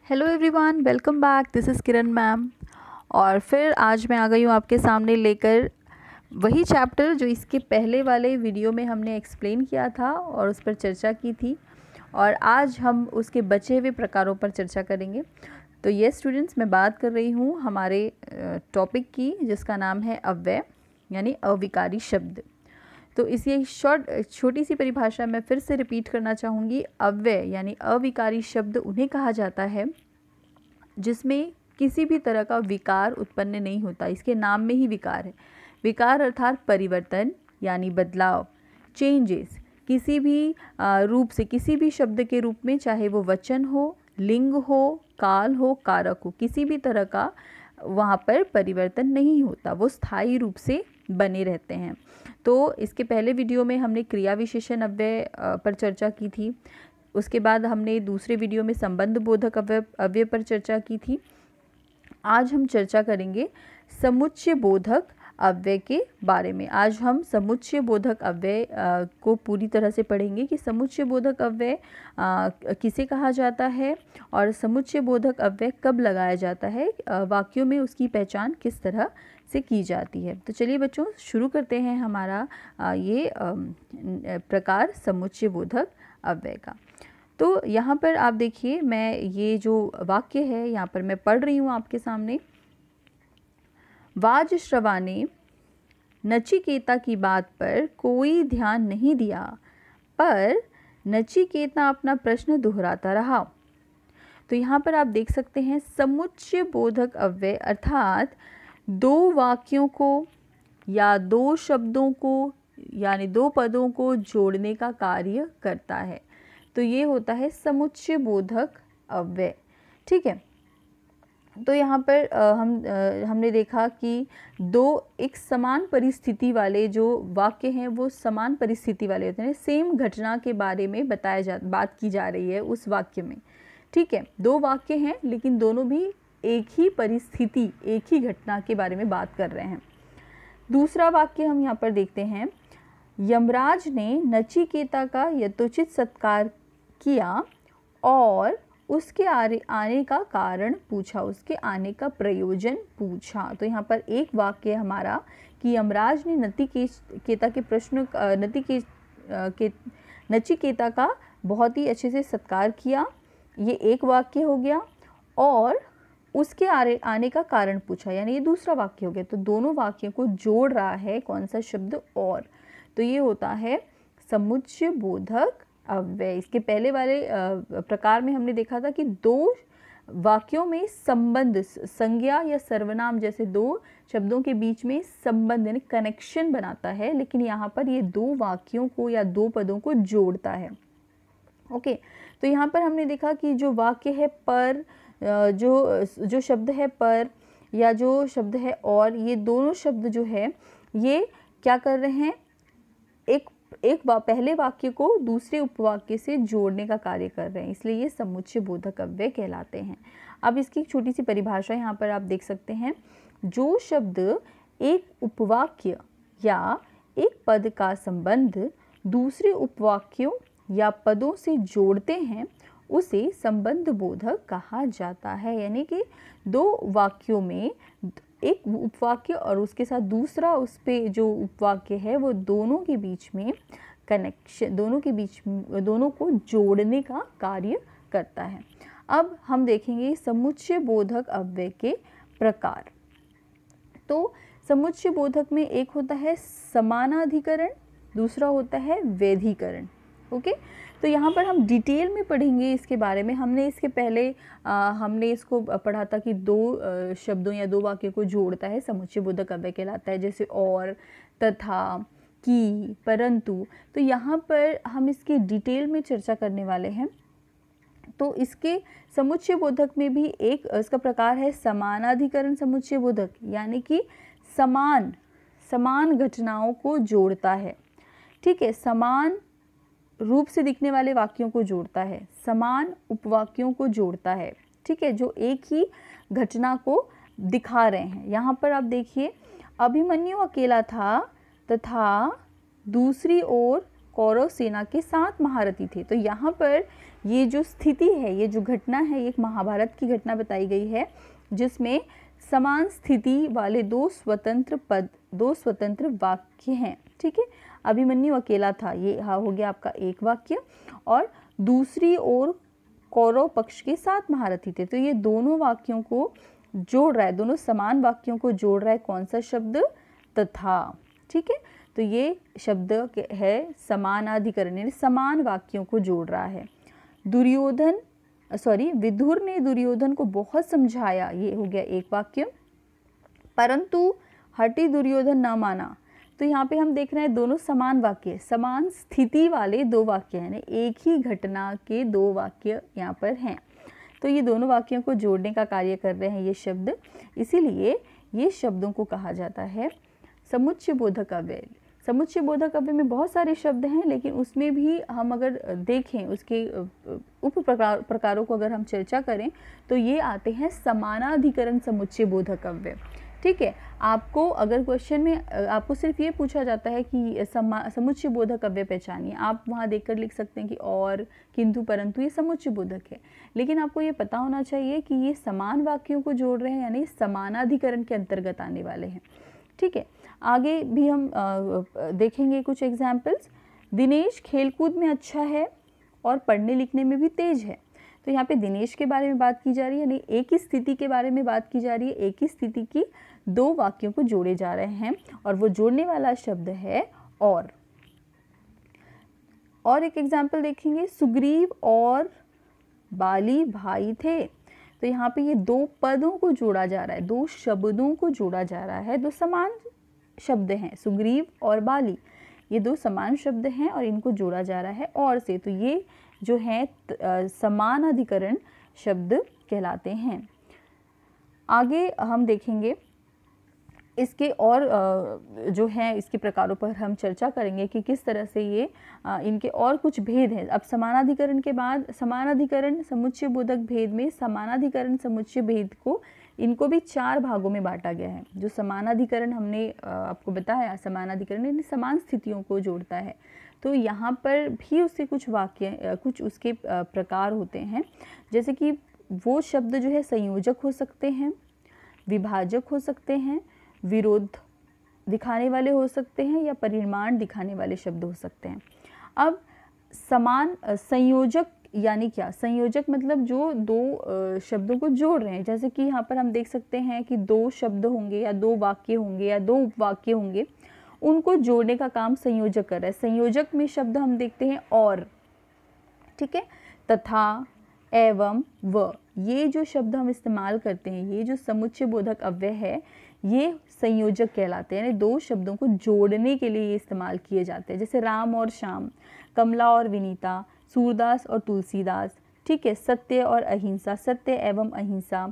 Hello everyone, welcome back. This is Kiran ma'am. और फिर आज मैं आ गई हूँ आपके सामने लेकर वही चैप्टर जो इसके पहले वाले वीडियो में हमने एक्सप्लेन किया था और उस पर चर्चा की थी, और आज हम उसके बचे हुए प्रकारों पर चर्चा करेंगे। तो ये स्टूडेंट्स, मैं बात कर रही हूँ हमारे टॉपिक की, जिसका नाम है अव्यय यानी अविकारी शब्द। तो इसी छोटी सी परिभाषा मैं फिर से रिपीट करना चाहूँगी। अव्यय यानी अविकारी शब्द उन्हें कहा जाता है जिसमें किसी भी तरह का विकार उत्पन्न नहीं होता। इसके नाम में ही विकार है। विकार अर्थात परिवर्तन यानी बदलाव, चेंजेस, किसी भी रूप से, किसी भी शब्द के रूप में, चाहे वो वचन हो, लिंग हो, काल हो, कारक हो, किसी भी तरह का वहाँ पर परिवर्तन नहीं होता, वो स्थायी रूप से बने रहते हैं। तो इसके पहले वीडियो में हमने क्रिया विशेषण अव्यय पर चर्चा की थी। उसके बाद हमने दूसरे वीडियो में संबंध बोधक अव्यय पर चर्चा की थी। आज हम चर्चा करेंगे समुच्चय बोधक अव्यय के बारे में। आज हम समुच्चय बोधक अव्यय को पूरी तरह से पढ़ेंगे कि समुच्चय बोधक अव्यय किसे कहा जाता है और समुच्चय बोधक अव्यय कब लगाया जाता है, वाक्यों में उसकी पहचान किस तरह से की जाती है। तो चलिए बच्चों, शुरू करते हैं हमारा ये प्रकार समुच्चय बोधक अव्यय का। तो यहाँ पर आप देखिए, मैं ये जो वाक्य है यहाँ पर मैं पढ़ रही हूँ आपके सामने। वाजश्रवा ने नचिकेता की बात पर कोई ध्यान नहीं दिया, पर नचिकेता अपना प्रश्न दोहराता रहा। तो यहाँ पर आप देख सकते हैं समुच्चय बोधक अव्यय अर्थात दो वाक्यों को या दो शब्दों को यानी दो पदों को जोड़ने का कार्य करता है। तो ये होता है समुच्चय बोधक अव्यय। ठीक है। तो यहाँ पर हमने देखा कि दो एक समान परिस्थिति वाले जो वाक्य हैं वो समान परिस्थिति वाले होते हैं। सेम घटना के बारे में बात की जा रही है उस वाक्य में। ठीक है, दो वाक्य हैं लेकिन दोनों भी एक ही परिस्थिति, एक ही घटना के बारे में बात कर रहे हैं। दूसरा वाक्य हम यहाँ पर देखते हैं। यमराज ने नचिकेता का यथोचित सत्कार किया और उसके आने का कारण पूछा, उसके आने का प्रयोजन पूछा। तो यहाँ पर एक वाक्य हमारा कि यमराज ने नचिकेता का बहुत ही अच्छे से सत्कार किया, ये एक वाक्य हो गया। और उसके आने का कारण पूछा, यानी ये दूसरा वाक्य हो गया। तो दोनों वाक्यों को जोड़ रहा है कौन सा शब्द? और। तो ये होता है समुच्चय बोधक अव्यय। इसके पहले वाले प्रकार में हमने देखा था कि दो वाक्यों में संबंध, संज्ञा या सर्वनाम जैसे दो शब्दों के बीच में संबंध यानी कनेक्शन बनाता है, लेकिन यहाँ पर ये दो वाक्यों को या दो पदों को जोड़ता है। ओके। तो यहाँ पर हमने देखा कि जो वाक्य है पर, जो शब्द है पर या जो शब्द है और, ये दोनों शब्द जो है ये क्या कर रहे हैं? पहले वाक्य को दूसरे उपवाक्य से जोड़ने का कार्य कर रहे हैं, इसलिए ये समुच्चय बोधक अव्यय कहलाते हैं। अब इसकी एक छोटी सी परिभाषा यहाँ पर आप देख सकते हैं। जो शब्द एक उपवाक्य या एक पद का संबंध दूसरे उपवाक्यों या पदों से जोड़ते हैं उसे संबंध बोधक कहा जाता है। यानी कि दो वाक्यों में एक उपवाक्य और उसके साथ दूसरा उस पे जो उपवाक्य है वो दोनों के बीच में कनेक्शन, दोनों को जोड़ने का कार्य करता है। अब हम देखेंगे समुच्चय बोधक अव्यय के प्रकार। तो समुच्चय बोधक में एक होता है समानाधिकरण, दूसरा होता है वैधिकरण। ओके। तो यहाँ पर हम डिटेल में पढ़ेंगे इसके बारे में। हमने इसके पहले हमने इसको पढ़ा था कि दो शब्दों या दो वाक्यों को जोड़ता है समुच्चय बोधक अव्यय कहलाता है, जैसे और, तथा, की, परंतु। तो यहाँ पर हम इसकी डिटेल में चर्चा करने वाले हैं। तो इसके समुच्चय बोधक में भी एक इसका प्रकार है समानाधिकरण समुच्चय बोधक, यानी कि समान घटनाओं को जोड़ता है। ठीक है, समान रूप से दिखने वाले वाक्यों को जोड़ता है, समान उपवाक्यों को जोड़ता है। ठीक है, जो एक ही घटना को दिखा रहे हैं। यहाँ पर आप देखिए, अभिमन्यु अकेला था तथा दूसरी ओर कौरव सेना के 7 महारथी थे। तो यहाँ पर ये जो स्थिति है, ये जो घटना है, एक महाभारत की घटना बताई गई है जिसमें समान स्थिति वाले दो स्वतंत्र वाक्य हैं। ठीक है, अभिमन्यु अकेला था, ये हो गया आपका एक वाक्य, और दूसरी ओर कौरव पक्ष के 7 महारथी थे। तो ये दोनों वाक्यों को जोड़ रहा है, दोनों समान वाक्यों को जोड़ रहा है कौन सा शब्द? तथा। ठीक है, तो ये शब्द है समानाधिकरण, यानी समान वाक्यों को जोड़ रहा है। विदुर ने दुर्योधन को बहुत समझाया, ये हो गया एक वाक्य, परंतु हठि दुर्योधन न माना। तो यहाँ पे हम देख रहे हैं दोनों समान वाक्य, समान स्थिति वाले 2 वाक्य हैं, एक ही घटना के 2 वाक्य यहाँ पर हैं। तो ये दोनों वाक्यों को जोड़ने का कार्य कर रहे हैं ये शब्द, इसीलिए ये शब्दों को कहा जाता है समुच्चय बोधक अव्यय। समुच्चय बोधक अव्यय में बहुत सारे शब्द हैं, लेकिन उसमें भी हम अगर देखें उसके उप प्रकारों को अगर हम चर्चा करें तो ये आते हैं समानाधिकरण समुच्चय बोधक अव्यय। ठीक है, आपको अगर क्वेश्चन में आपको सिर्फ ये पूछा जाता है कि समुच्चय बोधक अव्यय पहचानिए, आप वहाँ देखकर लिख सकते हैं कि और, किंतु, परंतु, ये समुच्चय बोधक है, लेकिन आपको ये पता होना चाहिए कि ये समान वाक्यों को जोड़ रहे हैं, यानी समानाधिकरण के अंतर्गत आने वाले हैं। ठीक है, आगे भी हम देखेंगे कुछ एग्जाम्पल्स। दिनेश खेलकूद में अच्छा है और पढ़ने लिखने में भी तेज है। तो यहाँ पे दिनेश के बारे में बात की जा रही है, यानी एक ही स्थिति के बारे में बात की जा रही है, एक ही स्थिति की 2 वाक्यों को जोड़े जा रहे हैं, और वो जोड़ने वाला शब्द है और एक एग्जाम्पल देखेंगे, सुग्रीव और बाली भाई थे। तो यहाँ पे ये 2 पदों को जोड़ा जा रहा है, 2 शब्दों को जोड़ा जा रहा है, 2 समान शब्द हैं, सुग्रीव और बाली, ये 2 समान शब्द हैं और इनको जोड़ा जा रहा है और से। तो ये जो है समानाधिकरण शब्द कहलाते हैं। आगे हम देखेंगे इसके और जो है इसके प्रकारों पर हम चर्चा करेंगे कि किस तरह से ये इनके और कुछ भेद हैं। अब समानाधिकरण के बाद समानाधिकरण समुच्चय बोधक भेद में समानाधिकरण समुच्चय भेद को इनको भी 4 भागों में बांटा गया है। जो समानाधिकरण हमने आपको बताया, समानाधिकरण यानी समान स्थितियों को जोड़ता है, तो यहाँ पर भी उसके कुछ वाक्य कुछ उसके प्रकार होते हैं, जैसे कि वो शब्द जो है संयोजक हो सकते हैं, विभाजक हो सकते हैं, विरोध दिखाने वाले हो सकते हैं, या परिमाण दिखाने वाले शब्द हो सकते हैं। अब समान संयोजक यानी क्या? संयोजक मतलब जो 2 शब्दों को जोड़ रहे हैं, जैसे कि यहाँ पर हम देख सकते हैं कि 2 शब्द होंगे या 2 वाक्य होंगे या 2 उपवाक्य होंगे, उनको जोड़ने का काम संयोजक कर रहा है। संयोजक में शब्द हम देखते हैं और, ठीक है, तथा, एवं, व, ये जो शब्द हम इस्तेमाल करते हैं, ये जो समुच्चय बोधक अव्यय है, ये संयोजक कहलाते हैं, यानी 2 शब्दों को जोड़ने के लिए ये इस्तेमाल किए जाते हैं। जैसे राम और श्याम, कमला और विनीता, सूरदास और तुलसीदास, ठीक है, सत्य और अहिंसा, सत्य एवं अहिंसा,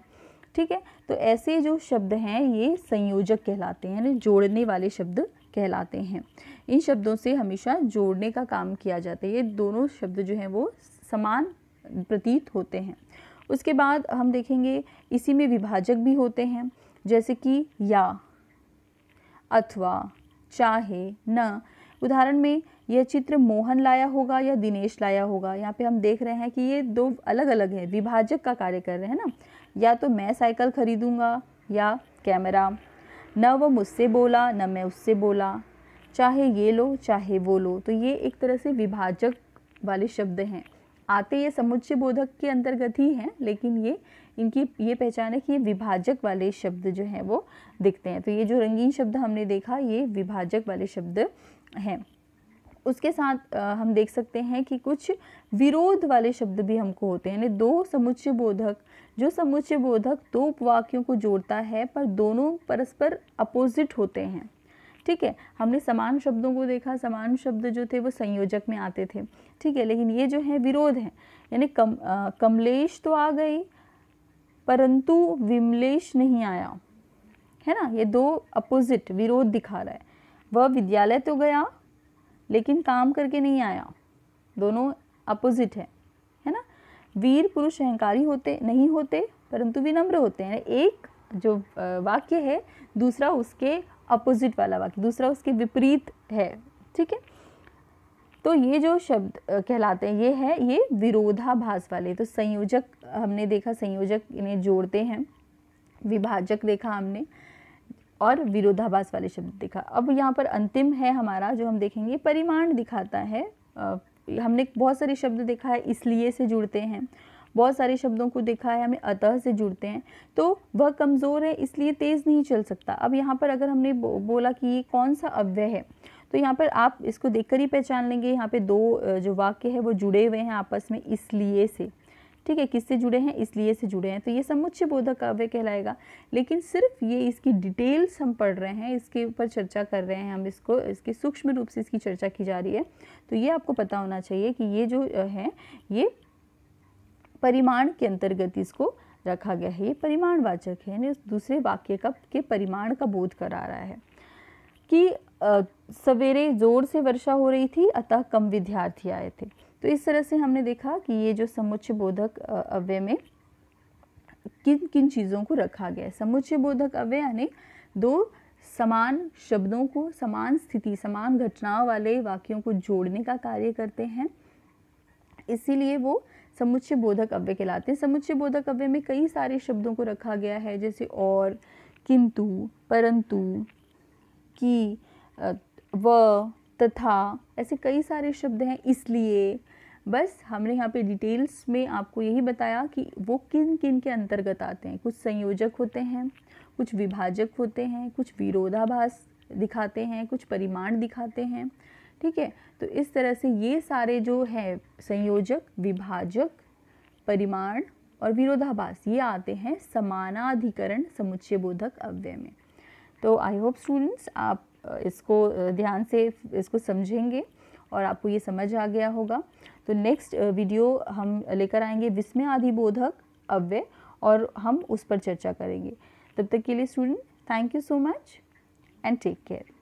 ठीक है। तो ऐसे जो शब्द हैं ये संयोजक कहलाते हैं, यानी जोड़ने वाले शब्द कहलाते हैं। इन शब्दों से हमेशा जोड़ने का काम किया जाता है। ये दोनों शब्द जो हैं वो समान प्रतीत होते हैं। उसके बाद हम देखेंगे इसी में विभाजक भी होते हैं, जैसे कि या, अथवा, चाहे, न। उदाहरण में यह चित्र मोहन लाया होगा या दिनेश लाया होगा। यहाँ पे हम देख रहे हैं कि ये 2 अलग अलग हैं, विभाजक का कार्य कर रहे हैं ना। या तो मैं साइकिल खरीदूंगा या कैमरा, न वो मुझसे बोला न मैं उससे बोला, चाहे ये लो चाहे वो लो। तो ये एक तरह से विभाजक वाले शब्द हैं, आते ये समुच्चय बोधक के अंतर्गत ही हैं, लेकिन ये इनकी ये पहचान है कि ये विभाजक वाले शब्द जो हैं वो दिखते हैं। तो ये जो रंगीन शब्द हमने देखा ये विभाजक वाले शब्द हैं। उसके साथ हम देख सकते हैं कि कुछ विरोध वाले शब्द भी हमको होते हैं, यानी 2 समुच्चय बोधक, जो समुच्चय बोधक 2 उपवाक्यों को जोड़ता है पर दोनों परस्पर अपोजिट होते हैं, ठीक है। हमने समान शब्दों को देखा, समान शब्द जो थे वो संयोजक में आते थे, ठीक है, लेकिन ये जो है विरोध है, यानी कमलेश तो आ गई परंतु विमलेश नहीं आया, है ना। ये 2 अपोजिट विरोध दिखा रहा है। वह विद्यालय तो गया लेकिन काम करके नहीं आया, दोनों अपोजिट है ना। वीर पुरुष अहंकारी होते नहीं होते परंतु विनम्र होते हैं। एक जो वाक्य है दूसरा उसके अपोजिट वाला वाक्य, दूसरा उसके विपरीत है, ठीक है। तो ये जो शब्द कहलाते हैं ये विरोधाभास वाले। तो संयोजक हमने देखा, संयोजक इन्हें जोड़ते हैं, विभाजक देखा हमने, और विरोधाभास वाले शब्द देखा। अब यहाँ पर अंतिम है हमारा जो हम देखेंगे, परिमाण दिखाता है। हमने बहुत सारे शब्द देखा है इसलिए से जुड़ते हैं, बहुत सारे शब्दों को देखा है हमें अतः से जुड़ते हैं। तो वह कमज़ोर है इसलिए तेज़ नहीं चल सकता। अब यहाँ पर अगर हमने बोला कि ये कौन सा अव्यय है, तो यहाँ पर आप इसको देखकर ही पहचान लेंगे। यहाँ पे दो जो वाक्य है वो जुड़े हुए हैं आपस में इसलिए से, ठीक है। किससे जुड़े हैं? इसलिए से जुड़े हैं, तो ये समुच्चय बोधक अव्यय कहलाएगा। लेकिन सिर्फ ये इसकी डिटेल्स हम पढ़ रहे हैं, इसके ऊपर चर्चा कर रहे हैं हम, इसके सूक्ष्म रूप से इसकी चर्चा की जा रही है। तो ये आपको पता होना चाहिए कि ये जो है ये परिमाण के अंतर्गत इसको रखा गया है। ये परिमाणवाचक है, यानी दूसरे वाक्य के परिमाण का बोध करा रहा है कि सवेरे जोर से वर्षा हो रही थी अतः कम विद्यार्थी आए थे। तो इस तरह से हमने देखा कि ये जो समुच्चय बोधक अव्यय में किन किन चीज़ों को रखा गया है। समुच्चय बोधक अव्यय यानी दो समान शब्दों को, समान स्थिति, समान घटनाओं वाले वाक्यों को जोड़ने का कार्य करते हैं, इसीलिए वो समुच्चय बोधक अव्यय कहलाते हैं। समुच्चय बोधक अव्यय में कई सारे शब्दों को रखा गया है, जैसे और, किंतु, परंतु, कि, व, तथा, ऐसे कई सारे शब्द हैं। इसलिए बस हमने यहाँ पे डिटेल्स में आपको यही बताया कि वो किन किन के अंतर्गत आते हैं। कुछ संयोजक होते हैं, कुछ विभाजक होते हैं, कुछ विरोधाभास दिखाते हैं, कुछ परिमाण दिखाते हैं, ठीक है। तो इस तरह से ये सारे जो है संयोजक, विभाजक, परिमाण और विरोधाभास, ये आते हैं समानाधिकरण समुच्चय बोधक अव्यय में। तो आई होप स्टूडेंट्स आप इसको ध्यान से इसको समझेंगे और आपको ये समझ आ गया होगा। तो नेक्स्ट वीडियो हम लेकर आएंगे विस्मयादिबोधक अव्यय और हम उस पर चर्चा करेंगे। तब तक के लिए student, thank you so much and take care.